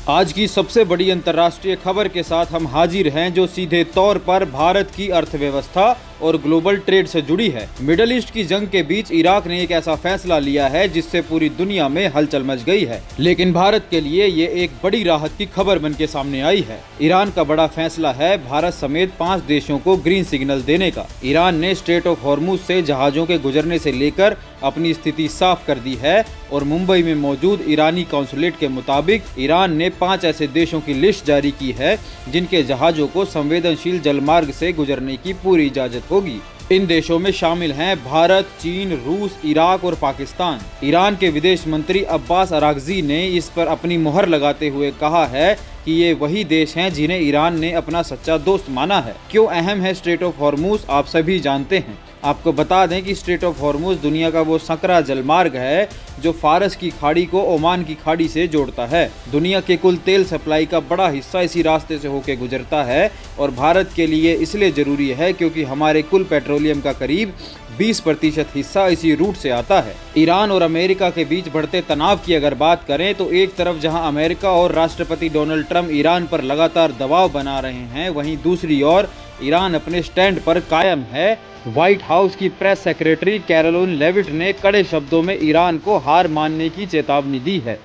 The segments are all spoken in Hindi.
आज की सबसे बड़ी अंतर्राष्ट्रीय खबर के साथ हम हाजिर हैं जो सीधे तौर पर भारत की अर्थव्यवस्था और ग्लोबल ट्रेड से जुड़ी है। मिडिल ईस्ट की जंग के बीच इराक ने एक ऐसा फैसला लिया है जिससे पूरी दुनिया में हलचल मच गई है, लेकिन भारत के लिए ये एक बड़ी राहत की खबर बन के सामने आई है। ईरान का बड़ा फैसला है भारत समेत 5 देशों को ग्रीन सिग्नल देने का। ईरान ने स्ट्रेट ऑफ हॉर्मुज से जहाजों के गुजरने से लेकर अपनी स्थिति साफ कर दी है और मुंबई में मौजूद ईरानी कॉन्सुलेट के मुताबिक ईरान ने 5 ऐसे देशों की लिस्ट जारी की है जिनके जहाजों को संवेदनशील जलमार्ग से गुजरने की पूरी इजाजत होगी। इन देशों में शामिल हैं भारत, चीन, रूस, इराक और पाकिस्तान। ईरान के विदेश मंत्री अब्बास अरागजी ने इस पर अपनी मुहर लगाते हुए कहा है कि ये वही देश हैं जिन्हें ईरान ने अपना सच्चा दोस्त माना है। क्यों अहम है स्ट्रेट ऑफ हॉर्मुज, आप सभी जानते हैं। आपको बता दें कि स्ट्रेट ऑफ हॉर्मुज दुनिया का वो संकरा जलमार्ग है जो फारस की खाड़ी को ओमान की खाड़ी से जोड़ता है। दुनिया के कुल तेल सप्लाई का बड़ा हिस्सा इसी रास्ते से होकर गुजरता है और भारत के लिए इसलिए जरूरी है क्योंकि हमारे कुल पेट्रोलियम का करीब 20% हिस्सा इसी रूट से आता है। ईरान और अमेरिका के बीच बढ़ते तनाव की अगर बात करें तो एक तरफ जहां अमेरिका और राष्ट्रपति डोनाल्ड ट्रंप ईरान पर लगातार दबाव बना रहे हैं, वहीं दूसरी ओर ईरान अपने स्टैंड पर कायम है। व्हाइट हाउस की प्रेस सेक्रेटरी कैरोलिन लेविट ने कड़े शब्दों में ईरान को हार मानने की चेतावनी दी है।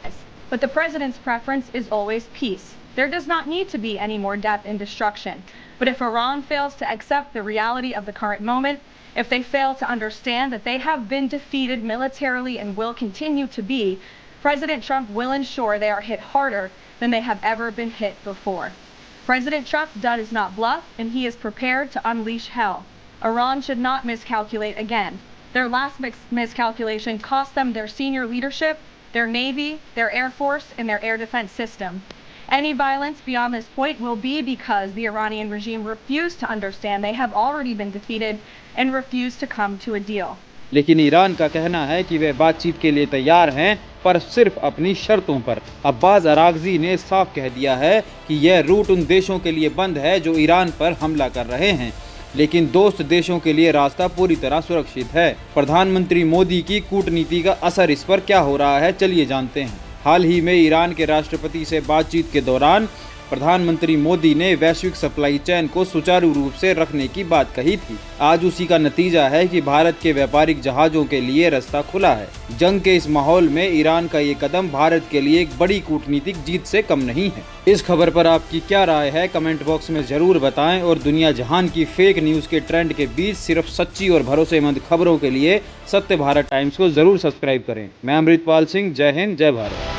But the president's preference is always peace. There does not need to be any more death and destruction. But if Iran fails to accept the reality of the current moment, if they fail to understand that they have been defeated militarily and will continue to be, President Trump will ensure they are hit harder than they have ever been hit before. President Trump does not bluff, and he is prepared to unleash hell. Iran should not miscalculate again. Their last miscalculation cost them their senior leadership, their Navy, their Air Force, and their air defense system. Any violence beyond this point will be because the Iranian regime refused to understand they have already been defeated and refused to come to a deal. लेकिन ईरान का कहना है कि वे बातचीत के लिए तैयार हैं, पर सिर्फ अपनी शर्तों पर। अब्बास अरागजी ने साफ कह दिया है कि यह रूट उन देशों के लिए बंद है जो ईरान पर हमला कर रहे हैं, लेकिन दोस्त देशों के लिए रास्ता पूरी तरह सुरक्षित है। प्रधानमंत्री मोदी की कूटनीति का असर इस पर क्या हो रहा है, चलिए जानते हैं। हाल ही में ईरान के राष्ट्रपति से बातचीत के दौरान प्रधानमंत्री मोदी ने वैश्विक सप्लाई चेन को सुचारू रूप से रखने की बात कही थी। आज उसी का नतीजा है कि भारत के व्यापारिक जहाजों के लिए रास्ता खुला है। जंग के इस माहौल में ईरान का ये कदम भारत के लिए एक बड़ी कूटनीतिक जीत से कम नहीं है। इस खबर पर आपकी क्या राय है, कमेंट बॉक्स में जरूर बताएं और दुनिया जहान की फेक न्यूज़ के ट्रेंड के बीच सिर्फ सच्ची और भरोसेमंद खबरों के लिए सत्य भारत टाइम्स को जरूर सब्सक्राइब करें। मैं अमृतपाल सिंह, जय हिंद, जय भारत।